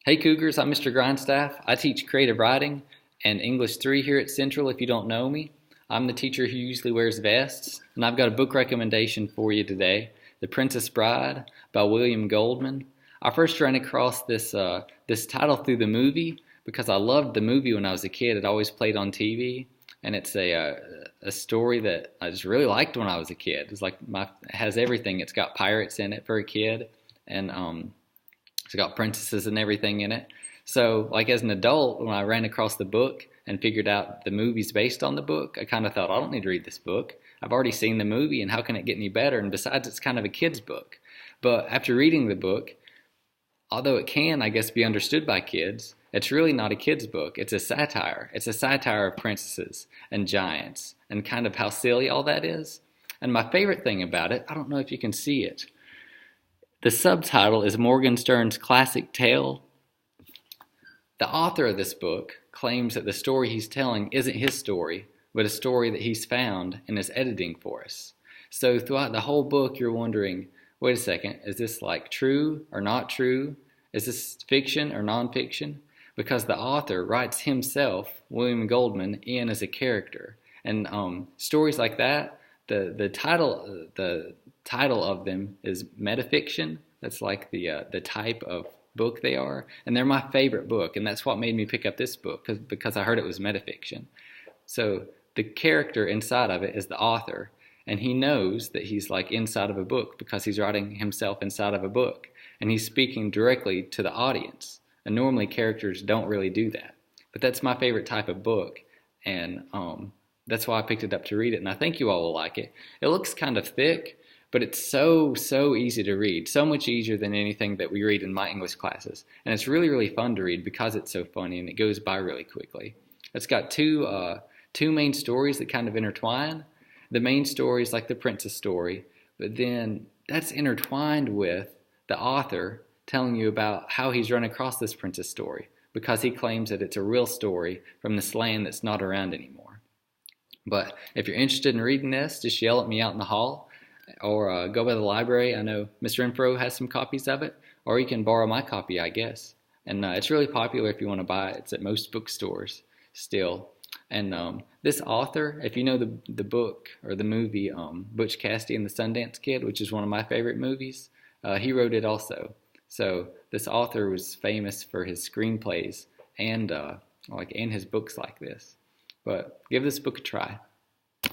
Hey Cougars, I'm Mr. Grindstaff. I teach creative writing and English 3 here at Central if you don't know me. I'm the teacher who usually wears vests, and I've got a book recommendation for you today, The Princess Bride by William Goldman. I first ran across this title through the movie because I loved the movie when I was a kid. It always played on TV, and it's a story that I just really liked when I was a kid. It's like it has everything. It's got pirates in it for a kid, and it's got princesses and everything in it. So, like as an adult, when I ran across the book and figured out the movie's based on the book, I kind of thought, I don't need to read this book. I've already seen the movie, and how can it get any better? And besides, it's kind of a kid's book. But after reading the book, although it can, I guess, be understood by kids, it's really not a kid's book. It's a satire. It's a satire of princesses and giants and kind of how silly all that is. And my favorite thing about it, I don't know if you can see it, the subtitle is Morgenstern's Classic Tale. The author of this book claims that the story he's telling isn't his story, but a story that he's found and is editing for us. So throughout the whole book, you're wondering, wait a second, is this like true or not true? Is this fiction or nonfiction? Because the author writes himself, William Goldman, in as a character. And stories like that, the title of them is metafiction. That's like the type of book they are, and they're my favorite book, and that's what made me pick up this book because I heard it was metafiction. So the character inside of it is the author, and he knows that he's like inside of a book because he's writing himself inside of a book, and he's speaking directly to the audience. And normally characters don't really do that, but that's my favorite type of book, and that's why I picked it up to read it, and I think you all will like it. It looks kind of thick, but it's so easy to read, so much easier than anything that we read in my English classes. And it's really fun to read because it's so funny and it goes by really quickly. It's got two main stories that kind of intertwine. The main story is like the princess story, but then that's intertwined with the author telling you about how he's run across this princess story because he claims that it's a real story from this land that's not around anymore. But if you're interested in reading this, just yell at me out in the hall, or go by the library. I know Mr. Infro has some copies of it, or you can borrow my copy, I guess. And it's really popular if you want to buy it. It's at most bookstores still. And this author, if you know the book or the movie Butch Cassidy and the Sundance Kid, which is one of my favorite movies, he wrote it also. So this author was famous for his screenplays and his books like this. But give this book a try.